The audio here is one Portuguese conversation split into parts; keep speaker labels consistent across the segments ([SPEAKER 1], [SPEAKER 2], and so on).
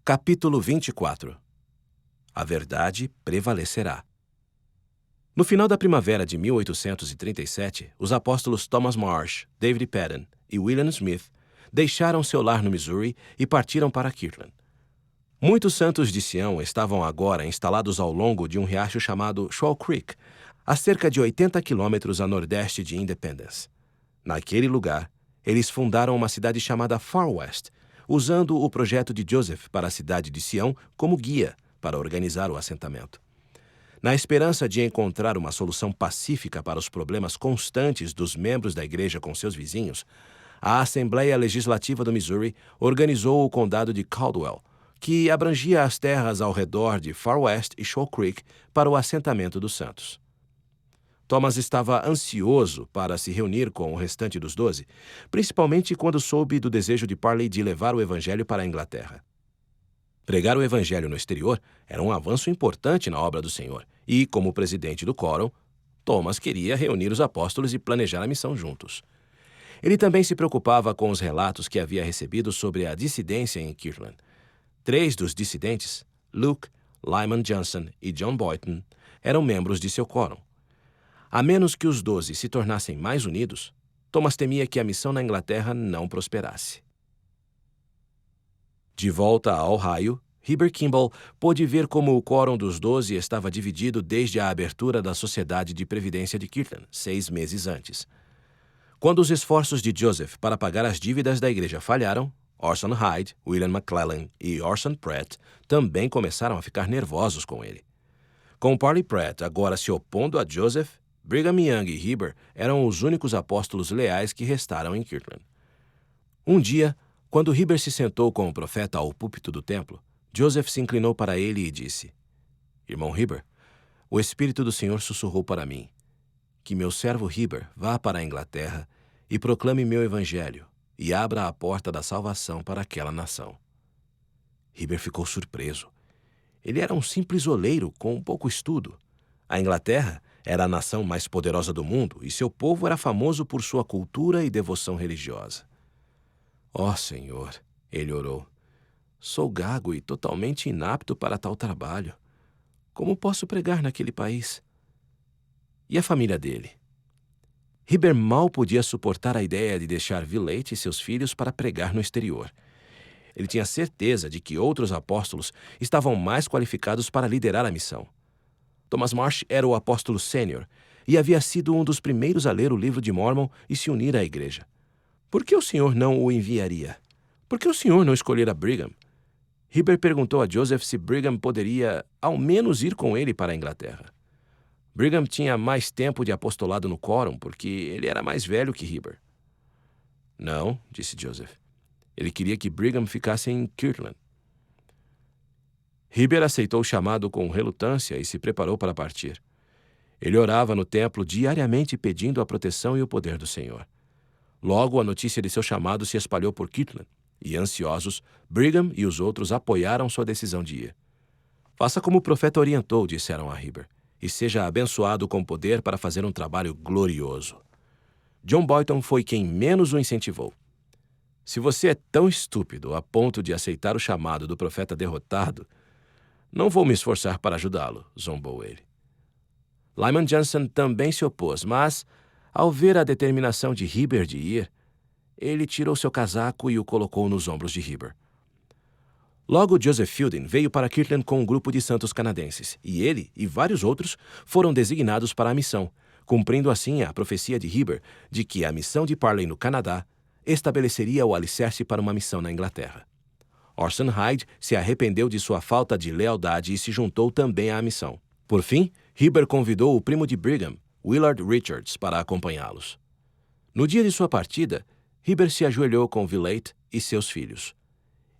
[SPEAKER 1] Capítulo 24. A verdade prevalecerá. No final da primavera de 1837, os apóstolos Thomas Marsh, David Patton e William Smith deixaram seu lar no Missouri e partiram para Kirtland. Muitos santos de Sião estavam agora instalados ao longo de um riacho chamado Shoal Creek, a cerca de 80 quilômetros a nordeste de Independence. Naquele lugar, eles fundaram uma cidade chamada Far West, usando o projeto de Joseph para a cidade de Sião como guia para organizar o assentamento. Na esperança de encontrar uma solução pacífica para os problemas constantes dos membros da igreja com seus vizinhos, a Assembleia Legislativa do Missouri organizou o condado de Caldwell, que abrangia as terras ao redor de Far West e Shoal Creek para o assentamento dos santos. Thomas estava ansioso para se reunir com o restante dos 12, principalmente quando soube do desejo de Parley de levar o evangelho para a Inglaterra. Pregar o evangelho no exterior era um avanço importante na obra do Senhor, e, como presidente do Quórum, Thomas queria reunir os apóstolos e planejar a missão juntos. Ele também se preocupava com os relatos que havia recebido sobre a dissidência em Kirtland. 3 dos dissidentes, Luke, Lyman Johnson e John Boynton, eram membros de seu quórum. A menos que os 12 se tornassem mais unidos, Thomas temia que a missão na Inglaterra não prosperasse. De volta a Ohio, Heber Kimball pôde ver como o quórum dos 12 estava dividido desde a abertura da Sociedade de Previdência de Kirtland, 6 meses antes. Quando os esforços de Joseph para pagar as dívidas da igreja falharam, Orson Hyde, William McClellan e Orson Pratt também começaram a ficar nervosos com ele. Com Parley Pratt agora se opondo a Joseph, Brigham Young e Heber eram os únicos apóstolos leais que restaram em Kirtland. Um dia, quando Heber se sentou com o profeta ao púlpito do templo, Joseph se inclinou para ele e disse: "Irmão Heber, o Espírito do Senhor sussurrou para mim, que meu servo Heber vá para a Inglaterra e proclame meu evangelho e abra a porta da salvação para aquela nação." Heber ficou surpreso. Ele era um simples oleiro com pouco estudo. A Inglaterra era a nação mais poderosa do mundo e seu povo era famoso por sua cultura e devoção religiosa. "Ó Senhor", ele orou, "sou gago e totalmente inapto para tal trabalho. Como posso pregar naquele país? E a família dele?" Heber mal podia suportar a ideia de deixar Villette e seus filhos para pregar no exterior. Ele tinha certeza de que outros apóstolos estavam mais qualificados para liderar a missão. Thomas Marsh era o apóstolo sênior e havia sido um dos primeiros a ler o livro de Mormon e se unir à igreja. Por que o Senhor não o enviaria? Por que o Senhor não escolhera Brigham? Heber perguntou a Joseph se Brigham poderia, ao menos, ir com ele para a Inglaterra. Brigham tinha mais tempo de apostolado no quórum porque ele era mais velho que Heber. "Não", disse Joseph. Ele queria que Brigham ficasse em Kirtland. Heber aceitou o chamado com relutância e se preparou para partir. Ele orava no templo diariamente pedindo a proteção e o poder do Senhor. Logo, a notícia de seu chamado se espalhou por Kirtland, e, ansiosos, Brigham e os outros apoiaram sua decisão de ir. "Faça como o profeta orientou", disseram a Heber, "e seja abençoado com poder para fazer um trabalho glorioso." John Boynton foi quem menos o incentivou. "Se você é tão estúpido a ponto de aceitar o chamado do profeta derrotado, não vou me esforçar para ajudá-lo", zombou ele. Lyman Johnson também se opôs, mas, ao ver a determinação de Heber de ir, ele tirou seu casaco e o colocou nos ombros de Heber. Logo, Joseph Fielding veio para Kirtland com um grupo de santos canadenses, e ele e vários outros foram designados para a missão, cumprindo assim a profecia de Heber de que a missão de Parley no Canadá estabeleceria o alicerce para uma missão na Inglaterra. Orson Hyde se arrependeu de sua falta de lealdade e se juntou também à missão. Por fim, Heber convidou o primo de Brigham, Willard Richards, para acompanhá-los. No dia de sua partida, Heber se ajoelhou com Villette e seus filhos.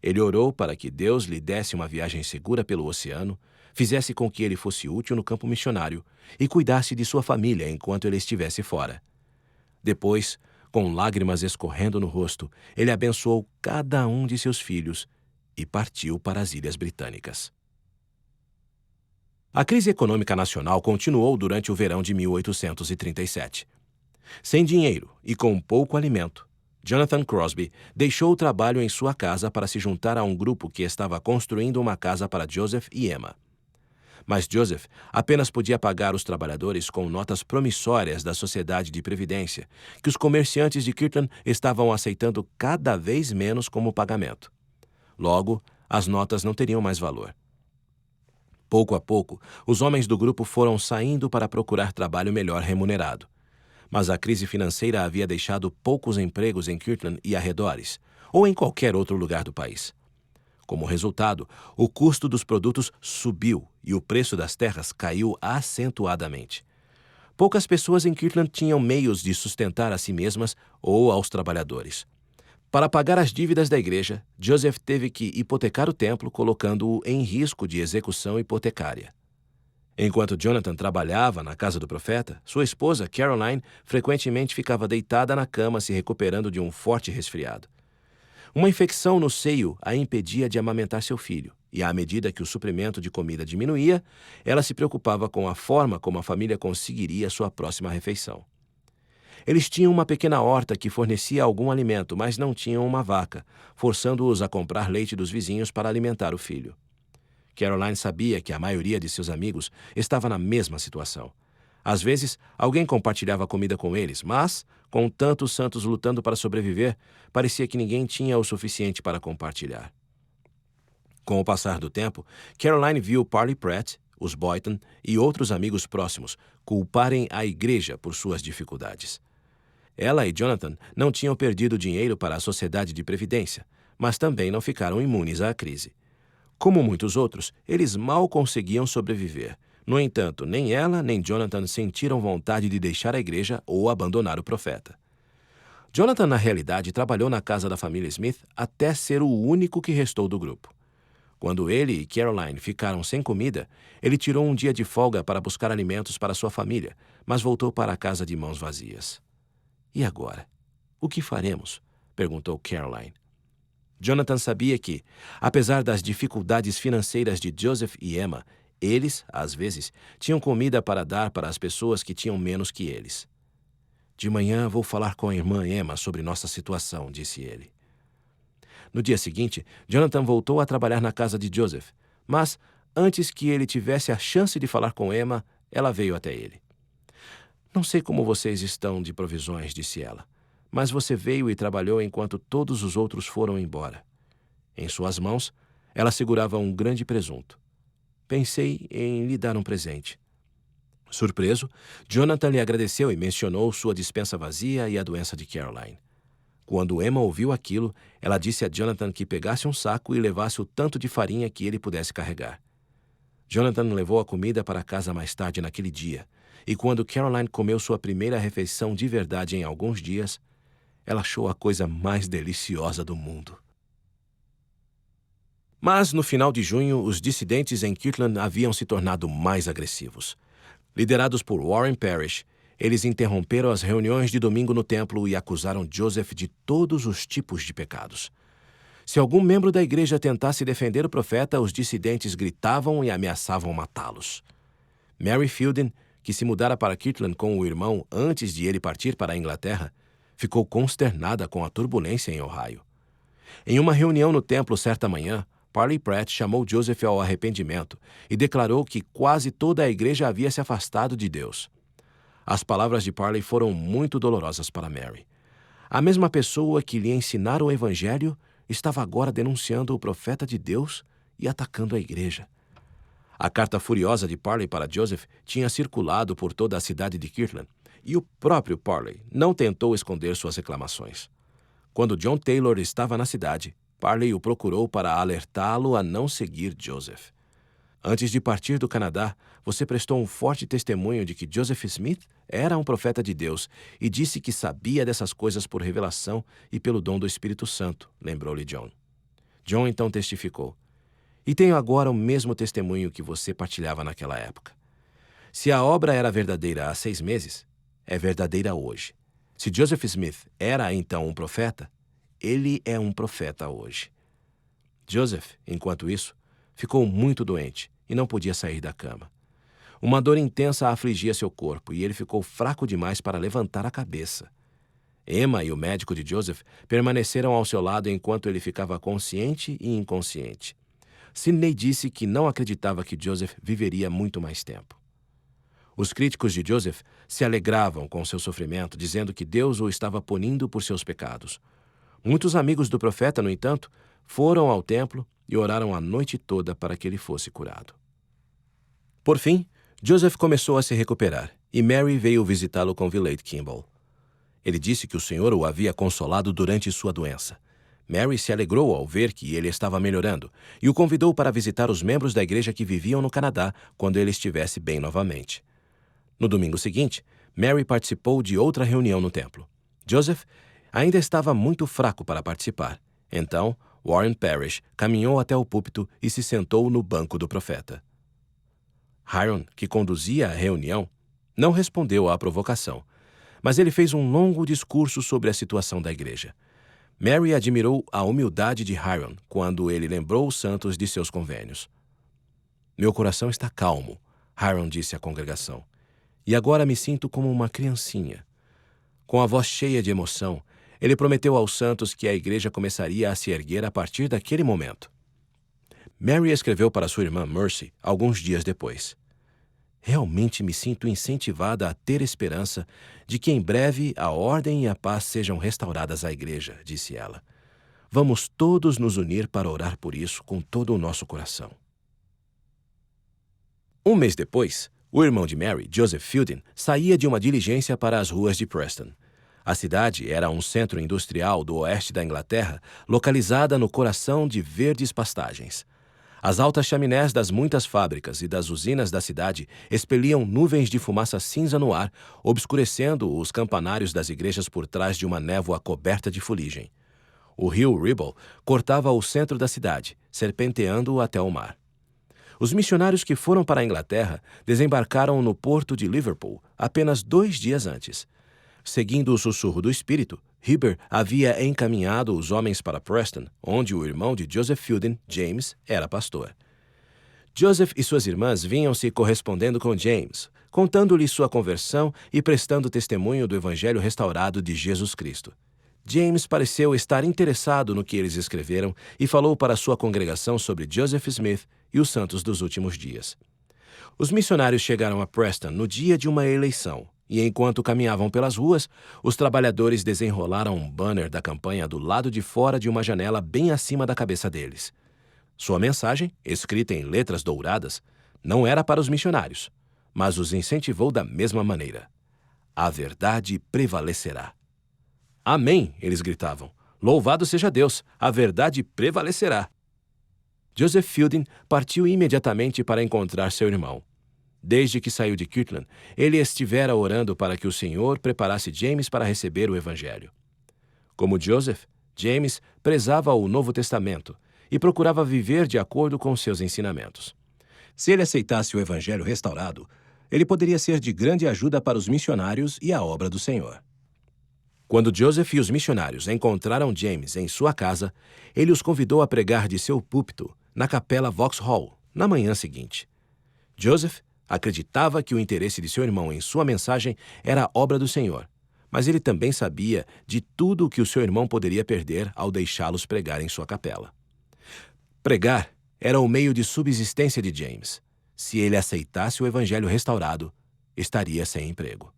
[SPEAKER 1] Ele orou para que Deus lhe desse uma viagem segura pelo oceano, fizesse com que ele fosse útil no campo missionário e cuidasse de sua família enquanto ele estivesse fora. Depois, com lágrimas escorrendo no rosto, ele abençoou cada um de seus filhos e partiu para as Ilhas Britânicas. A crise econômica nacional continuou durante o verão de 1837. Sem dinheiro e com pouco alimento, Jonathan Crosby deixou o trabalho em sua casa para se juntar a um grupo que estava construindo uma casa para Joseph e Emma. Mas Joseph apenas podia pagar os trabalhadores com notas promissórias da Sociedade de Previdência, que os comerciantes de Kirtland estavam aceitando cada vez menos como pagamento. Logo, as notas não teriam mais valor. Pouco a pouco, os homens do grupo foram saindo para procurar trabalho melhor remunerado. Mas a crise financeira havia deixado poucos empregos em Kirtland e arredores, ou em qualquer outro lugar do país. Como resultado, o custo dos produtos subiu e o preço das terras caiu acentuadamente. Poucas pessoas em Kirtland tinham meios de sustentar a si mesmas ou aos trabalhadores. Para pagar as dívidas da igreja, Joseph teve que hipotecar o templo, colocando-o em risco de execução hipotecária. Enquanto Jonathan trabalhava na casa do profeta, sua esposa, Caroline, frequentemente ficava deitada na cama se recuperando de um forte resfriado. Uma infecção no seio a impedia de amamentar seu filho, e à medida que o suprimento de comida diminuía, ela se preocupava com a forma como a família conseguiria sua próxima refeição. Eles tinham uma pequena horta que fornecia algum alimento, mas não tinham uma vaca, forçando-os a comprar leite dos vizinhos para alimentar o filho. Caroline sabia que a maioria de seus amigos estava na mesma situação. Às vezes, alguém compartilhava comida com eles, mas, com tantos santos lutando para sobreviver, parecia que ninguém tinha o suficiente para compartilhar. Com o passar do tempo, Caroline viu Parley Pratt, os Boynton e outros amigos próximos culparem a igreja por suas dificuldades. Ela e Jonathan não tinham perdido dinheiro para a Sociedade de Previdência, mas também não ficaram imunes à crise. Como muitos outros, eles mal conseguiam sobreviver. No entanto, nem ela nem Jonathan sentiram vontade de deixar a igreja ou abandonar o profeta. Jonathan, na realidade, trabalhou na casa da família Smith até ser o único que restou do grupo. Quando ele e Caroline ficaram sem comida, ele tirou um dia de folga para buscar alimentos para sua família, mas voltou para a casa de mãos vazias. E agora? O que faremos? Perguntou Caroline. Jonathan sabia que, apesar das dificuldades financeiras de Joseph e Emma, eles, às vezes, tinham comida para dar para as pessoas que tinham menos que eles. De manhã vou falar com a irmã Emma sobre nossa situação, disse ele. No dia seguinte, Jonathan voltou a trabalhar na casa de Joseph, mas, antes que ele tivesse a chance de falar com Emma, ela veio até ele. Não sei como vocês estão de provisões, disse ela, mas você veio e trabalhou enquanto todos os outros foram embora. Em suas mãos, ela segurava um grande presunto. Pensei em lhe dar um presente. Surpreso, Jonathan lhe agradeceu e mencionou sua despensa vazia e a doença de Caroline. Quando Emma ouviu aquilo, ela disse a Jonathan que pegasse um saco e levasse o tanto de farinha que ele pudesse carregar. Jonathan levou a comida para casa mais tarde naquele dia, e quando Caroline comeu sua primeira refeição de verdade em alguns dias, ela achou a coisa mais deliciosa do mundo. Mas, no final de junho, os dissidentes em Kirtland haviam se tornado mais agressivos. Liderados por Warren Parrish, eles interromperam as reuniões de domingo no templo e acusaram Joseph de todos os tipos de pecados. Se algum membro da igreja tentasse defender o profeta, os dissidentes gritavam e ameaçavam matá-los. Mary Fielding, que se mudara para Kirtland com o irmão antes de ele partir para a Inglaterra, ficou consternada com a turbulência em Ohio. Em uma reunião no templo certa manhã, Parley Pratt chamou Joseph ao arrependimento e declarou que quase toda a igreja havia se afastado de Deus. As palavras de Parley foram muito dolorosas para Mary. A mesma pessoa que lhe ensinara o evangelho estava agora denunciando o profeta de Deus e atacando a igreja. A carta furiosa de Parley para Joseph tinha circulado por toda a cidade de Kirtland, e o próprio Parley não tentou esconder suas reclamações. Quando John Taylor estava na cidade, Parley o procurou para alertá-lo a não seguir Joseph. Antes de partir do Canadá, você prestou um forte testemunho de que Joseph Smith era um profeta de Deus e disse que sabia dessas coisas por revelação e pelo dom do Espírito Santo, lembrou-lhe John. John então testificou: e tenho agora o mesmo testemunho que você partilhava naquela época. Se a obra era verdadeira há 6 meses, é verdadeira hoje. Se Joseph Smith era então um profeta, ele é um profeta hoje. Joseph, enquanto isso, ficou muito doente e não podia sair da cama. Uma dor intensa afligia seu corpo e ele ficou fraco demais para levantar a cabeça. Emma e o médico de Joseph permaneceram ao seu lado enquanto ele ficava consciente e inconsciente. Sidney disse que não acreditava que Joseph viveria muito mais tempo. Os críticos de Joseph se alegravam com seu sofrimento, dizendo que Deus o estava punindo por seus pecados. Muitos amigos do profeta, no entanto, foram ao templo e oraram a noite toda para que ele fosse curado. Por fim, Joseph começou a se recuperar e Mary veio visitá-lo com Villate Kimball. Ele disse que o Senhor o havia consolado durante sua doença. Mary se alegrou ao ver que ele estava melhorando e o convidou para visitar os membros da igreja que viviam no Canadá quando ele estivesse bem novamente. No domingo seguinte, Mary participou de outra reunião no templo. Joseph ainda estava muito fraco para participar. Então, Warren Parrish caminhou até o púlpito e se sentou no banco do profeta. Hiram, que conduzia a reunião, não respondeu à provocação, mas ele fez um longo discurso sobre a situação da igreja. Mary admirou a humildade de Hiram quando ele lembrou os santos de seus convênios. Meu coração está calmo, Hiram disse à congregação, e agora me sinto como uma criancinha. Com a voz cheia de emoção, ele prometeu aos santos que a igreja começaria a se erguer a partir daquele momento. Mary escreveu para sua irmã Mercy alguns dias depois. Realmente me sinto incentivada a ter esperança de que em breve a ordem e a paz sejam restauradas à igreja, disse ela. Vamos todos nos unir para orar por isso com todo o nosso coração. Um mês depois, o irmão de Mary, Joseph Fielding, saía de uma diligência para as ruas de Preston. A cidade era um centro industrial do oeste da Inglaterra, localizada no coração de verdes pastagens. As altas chaminés das muitas fábricas e das usinas da cidade expeliam nuvens de fumaça cinza no ar, obscurecendo os campanários das igrejas por trás de uma névoa coberta de fuligem. O rio Ribble cortava o centro da cidade, serpenteando-o até o mar. Os missionários que foram para a Inglaterra desembarcaram no porto de Liverpool apenas 2 dias antes. Seguindo o sussurro do espírito, Heber havia encaminhado os homens para Preston, onde o irmão de Joseph Fielding, James, era pastor. Joseph e suas irmãs vinham se correspondendo com James, contando-lhe sua conversão e prestando testemunho do evangelho restaurado de Jesus Cristo. James pareceu estar interessado no que eles escreveram e falou para sua congregação sobre Joseph Smith e os santos dos últimos dias. Os missionários chegaram a Preston no dia de uma eleição, e enquanto caminhavam pelas ruas, os trabalhadores desenrolaram um banner da campanha do lado de fora de uma janela bem acima da cabeça deles. Sua mensagem, escrita em letras douradas, não era para os missionários, mas os incentivou da mesma maneira. A verdade prevalecerá. Amém, eles gritavam. Louvado seja Deus, a verdade prevalecerá. Joseph Fielding partiu imediatamente para encontrar seu irmão. Desde que saiu de Kirtland, ele estivera orando para que o Senhor preparasse James para receber o Evangelho. Como Joseph, James prezava o Novo Testamento e procurava viver de acordo com seus ensinamentos. Se ele aceitasse o Evangelho restaurado, ele poderia ser de grande ajuda para os missionários e a obra do Senhor. Quando Joseph e os missionários encontraram James em sua casa, ele os convidou a pregar de seu púlpito na capela Vauxhall na manhã seguinte. Joseph acreditava que o interesse de seu irmão em sua mensagem era a obra do Senhor, mas ele também sabia de tudo o que o seu irmão poderia perder ao deixá-los pregar em sua capela. Pregar era o meio de subsistência de James. Se ele aceitasse o evangelho restaurado, estaria sem emprego.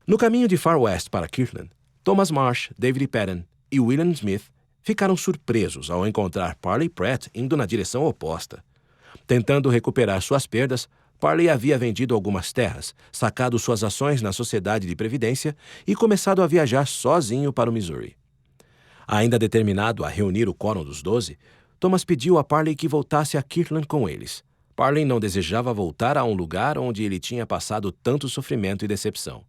[SPEAKER 1] No caminho de Far West para Kirtland, Thomas Marsh, David Patton e William Smith ficaram surpresos ao encontrar Parley Pratt indo na direção oposta. Tentando recuperar suas perdas, Parley havia vendido algumas terras, sacado suas ações na Sociedade de Previdência e começado a viajar sozinho para o Missouri. Ainda determinado a reunir o Quórum dos 12, Thomas pediu a Parley que voltasse a Kirtland com eles. Parley não desejava voltar a um lugar onde ele tinha passado tanto sofrimento e decepção.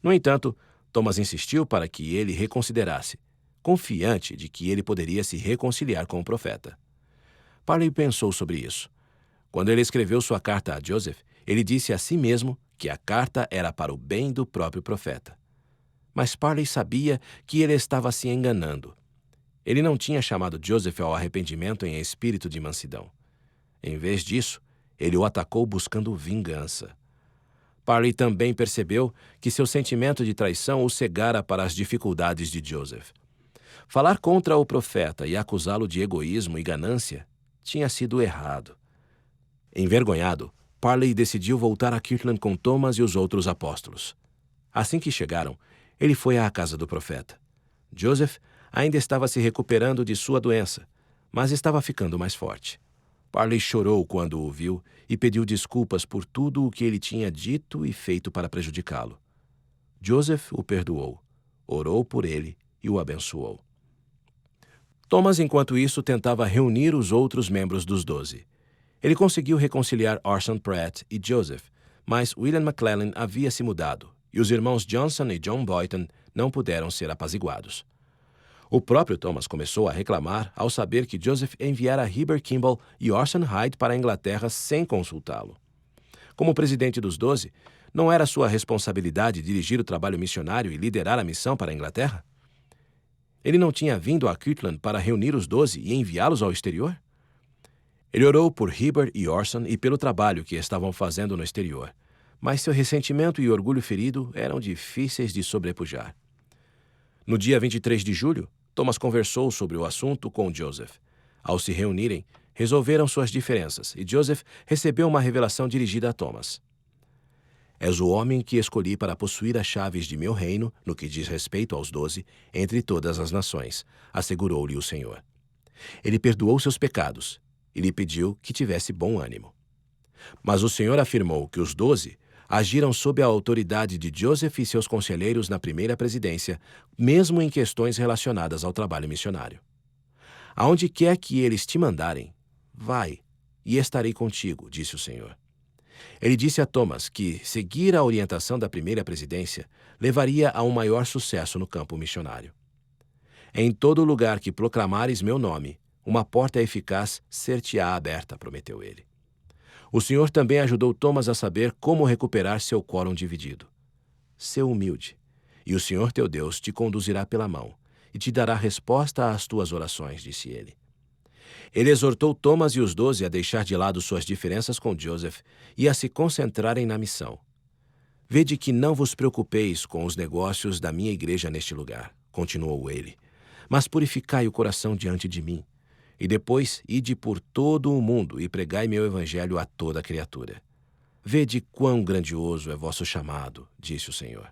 [SPEAKER 1] No entanto, Thomas insistiu para que ele reconsiderasse, confiante de que ele poderia se reconciliar com o profeta. Parley pensou sobre isso. Quando ele escreveu sua carta a Joseph, ele disse a si mesmo que a carta era para o bem do próprio profeta. Mas Parley sabia que ele estava se enganando. Ele não tinha chamado Joseph ao arrependimento em espírito de mansidão. Em vez disso, ele o atacou buscando vingança. Parley também percebeu que seu sentimento de traição o cegara para as dificuldades de Joseph. Falar contra o profeta e acusá-lo de egoísmo e ganância tinha sido errado. Envergonhado, Parley decidiu voltar a Kirtland com Thomas e os outros apóstolos. Assim que chegaram, ele foi à casa do profeta. Joseph ainda estava se recuperando de sua doença, mas estava ficando mais forte. Parley chorou quando o viu e pediu desculpas por tudo o que ele tinha dito e feito para prejudicá-lo. Joseph o perdoou, orou por ele e o abençoou. Thomas, enquanto isso, tentava reunir os outros membros dos 12. Ele conseguiu reconciliar Orson Pratt e Joseph, mas William McClellan havia se mudado e os irmãos Johnson e John Boynton não puderam ser apaziguados. O próprio Thomas começou a reclamar ao saber que Joseph enviara Heber Kimball e Orson Hyde para a Inglaterra sem consultá-lo. Como presidente dos 12, não era sua responsabilidade dirigir o trabalho missionário e liderar a missão para a Inglaterra? Ele não tinha vindo a Kirtland para reunir os 12 e enviá-los ao exterior? Ele orou por Heber e Orson e pelo trabalho que estavam fazendo no exterior, mas seu ressentimento e orgulho ferido eram difíceis de sobrepujar. No dia 23 de julho, Thomas conversou sobre o assunto com Joseph. Ao se reunirem, resolveram suas diferenças e Joseph recebeu uma revelação dirigida a Thomas. És o homem que escolhi para possuir as chaves de meu reino, no que diz respeito aos 12, entre todas as nações, assegurou-lhe o Senhor. Ele perdoou seus pecados e lhe pediu que tivesse bom ânimo. Mas o Senhor afirmou que os 12 agiram sob a autoridade de Joseph e seus conselheiros na primeira presidência, mesmo em questões relacionadas ao trabalho missionário. Aonde quer que eles te mandarem, vai, e estarei contigo, disse o Senhor. Ele disse a Thomas que seguir a orientação da primeira presidência levaria a um maior sucesso no campo missionário. Em todo lugar que proclamares meu nome, uma porta eficaz ser-te-á aberta, prometeu ele. O Senhor também ajudou Thomas a saber como recuperar seu quórum dividido. Sê humilde, e o Senhor teu Deus te conduzirá pela mão e te dará resposta às tuas orações, disse ele. Ele exortou Thomas e os 12 a deixar de lado suas diferenças com Joseph e a se concentrarem na missão. Vede que não vos preocupeis com os negócios da minha igreja neste lugar, continuou ele, mas purificai o coração diante de mim. E depois ide por todo o mundo e pregai meu evangelho a toda criatura. Vede quão grandioso é vosso chamado, disse o Senhor.